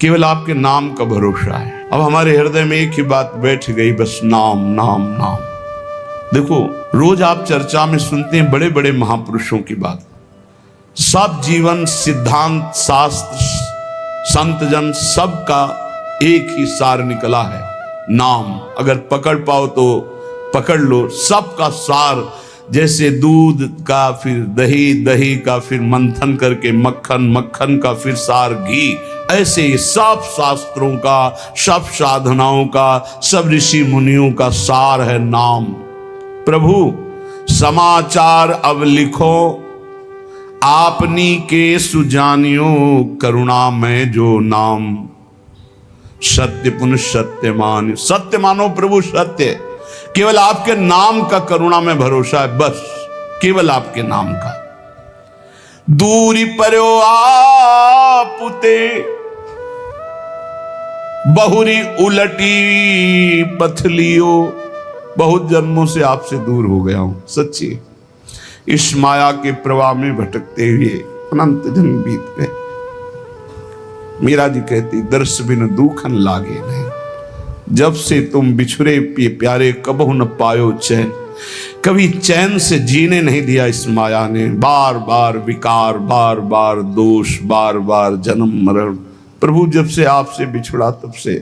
केवल आपके नाम का भरोसा है। अब हमारे हृदय में एक ही बात बैठ गई, बस नाम नाम नाम। देखो, रोज आप चर्चा में सुनते हैं बड़े बड़े महापुरुषों की बात, सब जीवन सिद्धांत शास्त्र संत जन सबका एक ही सार निकला है, नाम। अगर पकड़ पाओ तो पकड़ लो, सबका सार। जैसे दूध का फिर दही, दही का फिर मंथन करके मक्खन, मक्खन का फिर सार घी, ऐसे ही सब शास्त्रों का, सब साधनाओं का, सब ऋषि मुनियों का सार है नाम। प्रभु समाचार अब लिखो, आपनी के सुजानियो, करुणा में जो नाम। सत्य पुनः सत्य मान, सत्य मानो प्रभु सत्य। केवल आपके नाम का करुणा में भरोसा है, बस केवल आपके नाम का। दूरी पर्यो आपुते, बहुरी उलटी पथलियो। बहुत जन्मों से आपसे दूर हो गया हूं, सच्ची। इस माया के प्रवाह में भटकते हुए अनंत जन्म बीत गए। मीरा जी कहती, दर्श बिन दुखन लागे नहीं। जब से तुम बिछुरे प्यारे, कबहु न पायो चैन। कभी चैन से जीने नहीं दिया इस माया ने। बार बार विकार, बार बार दोष, बार बार जन्म मरण। प्रभु जब से आपसे बिछुड़ा तब से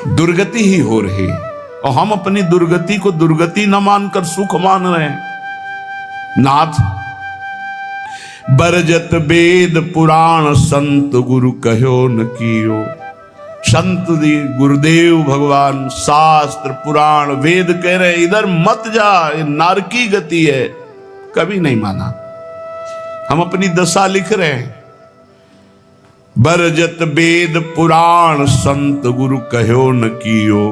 दुर्गति ही हो रही, और हम अपनी दुर्गति को दुर्गति न मानकर सुख मान रहे हैं। नाथ बरजत वेद पुराण, संत गुरु कहो न कियो। संत गुरुदेव भगवान शास्त्र पुराण वेद कह रहे इधर मत जा, ये नारकी गति है, कभी नहीं माना। हम अपनी दशा लिख रहे हैं। बरजत वेद पुराण, संत गुरु कहो न कियो।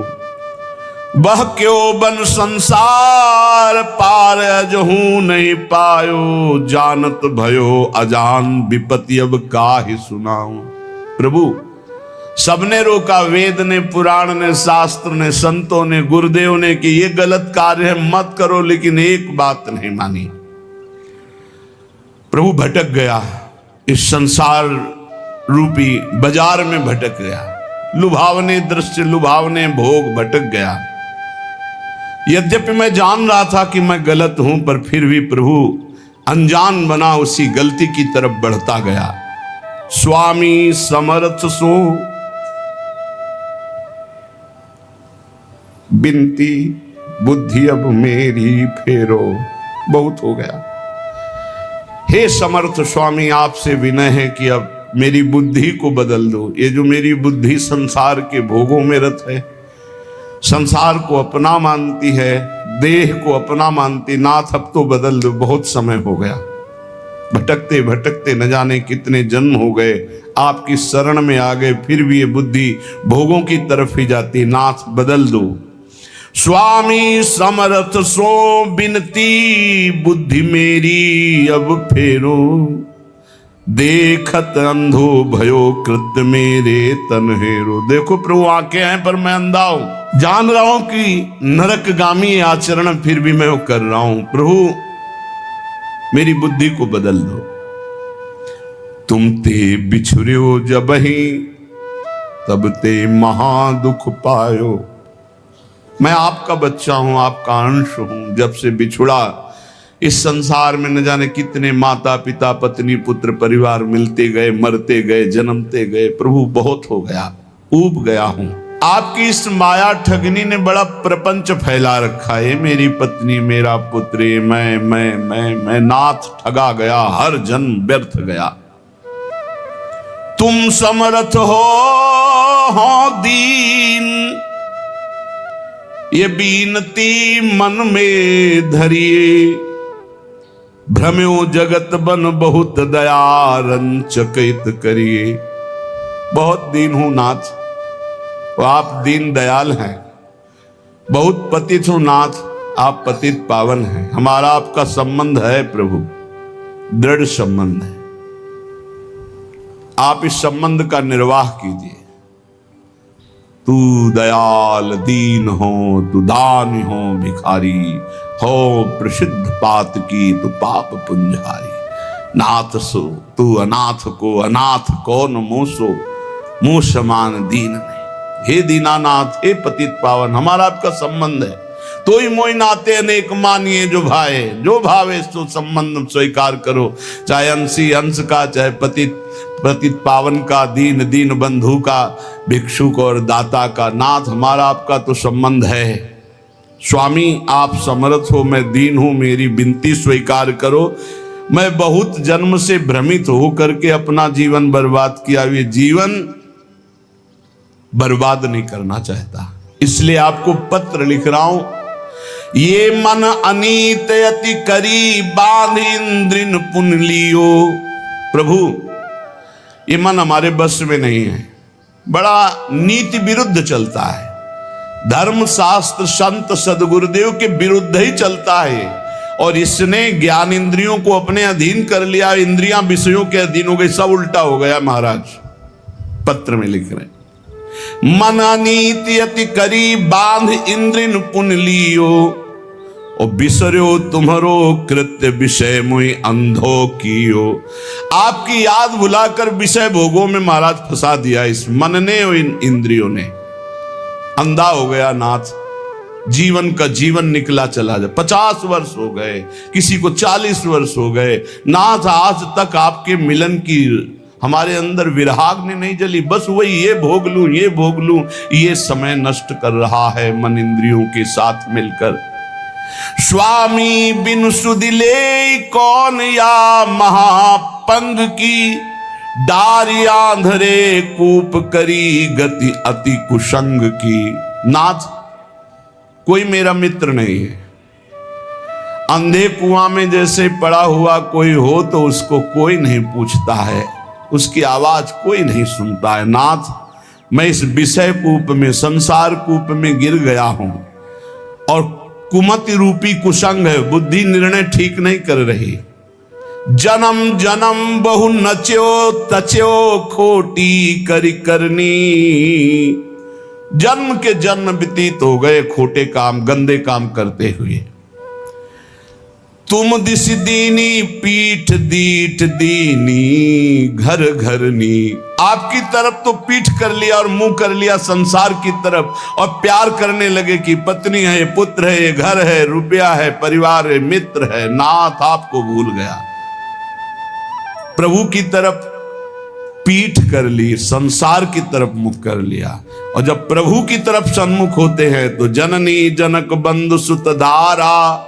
बह क्यों बन संसार, पार अजहू नहीं पायो। जानत भयो अजान, विपत्ति अब काहे सुनाऊं। प्रभु सबने रोका, वेद ने, पुराण ने, शास्त्र ने, संतों ने, गुरुदेव ने कि ये गलत कार्य है, मत करो, लेकिन एक बात नहीं मानी। प्रभु भटक गया, इस संसार रूपी बाजार में भटक गया। लुभावने दृश्य, लुभावने भोग, भटक गया। यद्यपि मैं जान रहा था कि मैं गलत हूं, पर फिर भी प्रभु अनजान बना उसी गलती की तरफ बढ़ता गया। स्वामी समर्थ सो बिनती, बुद्धि अब मेरी फेरो। बहुत हो गया। हे समर्थ स्वामी, आपसे विनय है कि अब मेरी बुद्धि को बदल दो। ये जो मेरी बुद्धि संसार के भोगों में रत है, संसार को अपना मानती है, देह को अपना मानती, नाथ अब तो बदल दो। बहुत समय हो गया, भटकते भटकते न जाने कितने जन्म हो गए, आपकी शरण में आ गए, फिर भी ये बुद्धि भोगों की तरफ ही जाती। नाथ बदल दो। स्वामी समर्थ सो बिनती, बुद्धि मेरी अब फेरो। देखत अंधो भयो कृत मेरे तनहेरो। देखो प्रभु आंखें हैं पर मैं अंधा हूं, जान रहा हूं कि नरकगामी आचरण फिर भी मैं वो कर रहा हूं। प्रभु मेरी बुद्धि को बदल दो। तुम ते बिछुर्यो जबहि, तब ते महा दुख पायो। मैं आपका बच्चा हूं, आपका अंश हूं। जब से बिछुड़ा, इस संसार में न जाने कितने माता पिता, पत्नी, पुत्र, परिवार मिलते गए, मरते गए, जन्मते गए। प्रभु बहुत हो गया, ऊब गया हूं। आपकी इस माया ठगनी ने बड़ा प्रपंच फैला रखा है। मेरी पत्नी, मेरा पुत्र, मैं नाथ ठगा गया, हर जन्म व्यर्थ गया। तुम समर्थ हो दीन, ये बीनती मन में धरिए। भ्रम्यो जगत बन बहुत दया, रंचकित करिए। बहुत दीन हूं नाथ, आप दीन दयाल हैं। बहुत पतित हूं नाथ, आप पतित पावन हैं। हमारा आपका संबंध है प्रभु, दृढ़ संबंध है। आप इस संबंध का निर्वाह कीजिए। तू दयाल दीन हो, तू दानी हो भिखारी हो, प्रसिद्ध पात की तू पाप पुंजारी। नाथ सो तू अनाथ को, अनाथ कौन मोसो। मुंह समान दीन नहीं। हे दीनानाथ, हे पतित पावन, हमारा आपका संबंध है। तो ही मोहि नाते अनेक मानिए जो भाए, जो भावे सो संबंध स्वीकार करो। चाहे अंशी अंश का, चाहे पतित पावन का, दीन दीन बंधु का, भिक्षुक और दाता का। नाथ, हमारा आपका तो संबंध है। स्वामी, आप समर्थ हो, मैं दीन हूं, मेरी विनती स्वीकार करो। मैं बहुत जन्म से भ्रमित होकर के अपना जीवन बर्बाद किया, ये जीवन बर्बाद नहीं करना चाहता, इसलिए आपको पत्र लिख रहा हूं। ये मन अनीत अति करी बांध इंद्रिन पुन लियो। प्रभु, ये मन हमारे बस में नहीं है, बड़ा नीति विरुद्ध चलता है, धर्म शास्त्र संत सदगुरुदेव के विरुद्ध ही चलता है। और इसने ज्ञान इंद्रियों को अपने अधीन कर लिया, इंद्रियां विषयों के अधीन हो गई, सब उल्टा हो गया। महाराज पत्र में लिख रहे, मन अनीति अति करी बांध इंद्रिन पुन लियो, और बिसरो तुम्हारो कृत्य विषय मुई अंधो कियो। आपकी याद भुलाकर विषय भोगों में महाराज फंसा दिया इस मन ने और इन इंद्रियों ने। अंधा हो गया नाथ, जीवन का जीवन निकला चला जाए। 50 वर्ष हो गए, किसी को 40 वर्ष हो गए नाथ, आज तक आपके मिलन की हमारे अंदर विरहाग्नि नहीं जली। बस वही ये भोग लूं, ये भोग लूं, ये समय नष्ट कर रहा है मन इंद्रियों के साथ मिलकर। स्वामी बिन सुदिले कौन या महापंग की, डारी आंधरे कूप करी गति अति कुसंग की। नाथ, कोई मेरा मित्र नहीं है। अंधे कुआं में जैसे पड़ा हुआ कोई हो तो उसको कोई नहीं पूछता है, उसकी आवाज कोई नहीं सुनता है। नाथ, मैं इस विषय कूप में, संसार कूप में गिर गया हूं, और कुमति रूपी कुसंग है, बुद्धि निर्णय ठीक नहीं कर रही। जन्म जन्म बहु नच्यो तच्यो खोटी करी करनी। जन्म के जन्म व्यतीत हो गए खोटे काम, गंदे काम करते हुए। तुम दिस दीनी पीठ दीठ दीनी घर घरनी। आपकी तरफ तो पीठ कर लिया और मुंह कर लिया संसार की तरफ, और प्यार करने लगे कि पत्नी है, पुत्र है, ये घर है, रुपया है, परिवार है, मित्र है। नाथ, आपको भूल गया। प्रभु की तरफ पीठ कर ली, संसार की तरफ मुख कर लिया। और जब प्रभु की तरफ सन्मुख होते हैं तो जननी जनक बंधु सुत धारा,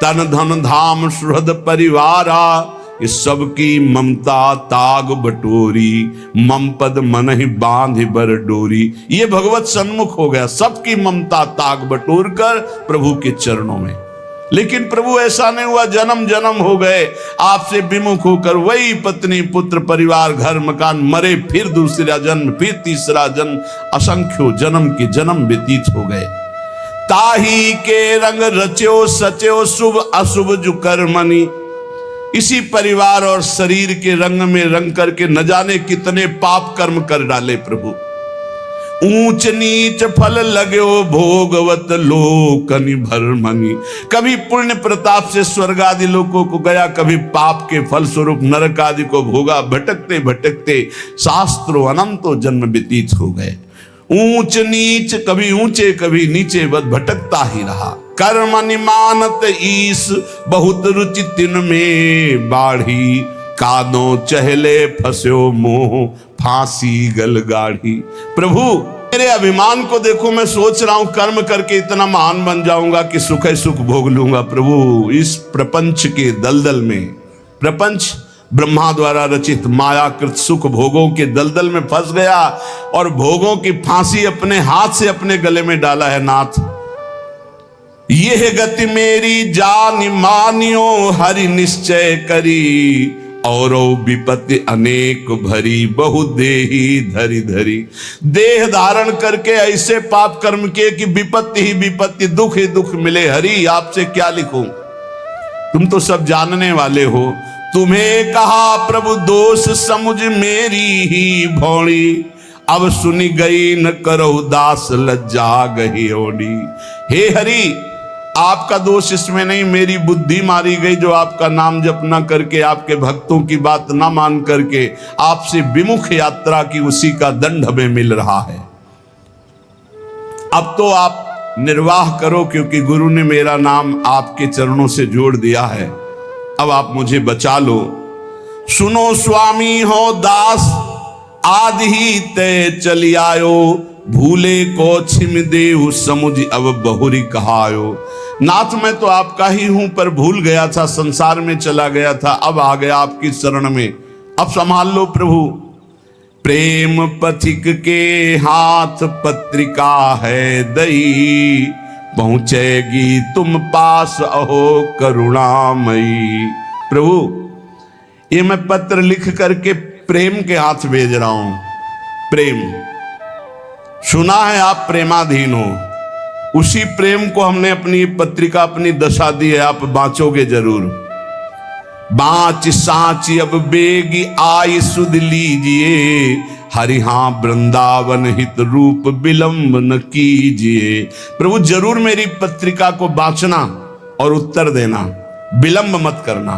तन धन धाम सुहृद परिवारा। इस सब की ममता ताग बटोरी, मम पद मन ही बांध बर डोरी। ये भगवत सन्मुख हो गया, सबकी ममता ताग बटोर कर प्रभु के चरणों में। लेकिन प्रभु ऐसा नहीं हुआ, जन्म जन्म हो गए आपसे विमुख होकर, वही पत्नी पुत्र परिवार घर मकान, मरे फिर दूसरा जन्म, फिर तीसरा जन्म, असंख्यों जन्म के जन्म व्यतीत हो गए। ताही के रंग रच्यो सच्यो शुभ अशुभ जो कर्मनि। इसी परिवार और शरीर के रंग में रंग करके न जाने कितने पाप कर्म कर डाले प्रभु। ऊंच नीच फल लगो भोगवत लोकनि भरमनि। कभी पुण्य प्रताप से स्वर्ग आदि लोकों को गया, कभी पाप के फल स्वरूप नरक आदि को भोगा। भटकते भटकते शास्त्रों अनंतों जन्म व्यतीत हो गए। ऊंच नीच, कभी ऊंचे कभी नीचे, बस भटकता ही रहा। कर्म निमानत ईस बहुत रुचि तिन में बाढ़ी। कादों चहले फंस्यो मोह फांसी गल गाढ़ी। प्रभु, मेरे अभिमान को देखो, मैं सोच रहा हूं कर्म करके इतना महान बन जाऊंगा कि सुख सुख भोग लूंगा। प्रभु, इस प्रपंच के दलदल में, प्रपंच ब्रह्मा द्वारा रचित मायाकृत सुख भोगों के दलदल में फंस गया और भोगों की फांसी अपने हाथ से अपने गले में डाला है। नाथ, यह गति मेरी जान मानियो हरि निश्चय करी। और विपत्ति अनेक भरी बहु देही धरी धरी। देह धारण करके ऐसे पाप कर्म किए कि विपत्ति ही विपत्ति, दुख ही दुख मिले। हरि, आपसे क्या लिखूं, तुम तो सब जानने वाले हो। तुम्हें कहा प्रभु दोष समुझ मेरी ही भौड़ी। अब सुनी गई न करो दास लज्जा गही ओडी। हे हरि, आपका दोष इसमें नहीं, मेरी बुद्धि मारी गई जो आपका नाम जप न करके, आपके भक्तों की बात ना मान करके आपसे विमुख यात्रा की, उसी का दंड हमें मिल रहा है। अब तो आप निर्वाह करो, क्योंकि गुरु ने मेरा नाम आपके चरणों से जोड़ दिया है। अब आप मुझे बचा लो। सुनो स्वामी हो दास, आदि ही तय चली आयो, भूले को छिम देहु समुझ अब बहुरी कहायो। नाथ मैं तो आपका ही हूं, पर भूल गया था, संसार में चला गया था, अब आ गया आपकी शरण में, अब संभाल लो प्रभु। प्रेम पथिक के हाथ पत्रिका है दई, पहुंचेगी तुम पास अहो करुणामयी। प्रभु ये मैं पत्र लिख करके प्रेम के हाथ भेज रहा हूं। प्रेम सुना है आप प्रेमाधीन हो, उसी प्रेम को हमने अपनी पत्रिका, अपनी दशा दी है, आप बांचोगे जरूर। बाँच साँच अब बेगी आई सुध लीजिए, हरिहा वृंदावन हित रूप विलंब न कीजिए। प्रभु जरूर मेरी पत्रिका को बांचना और उत्तर देना, विलंब मत करना।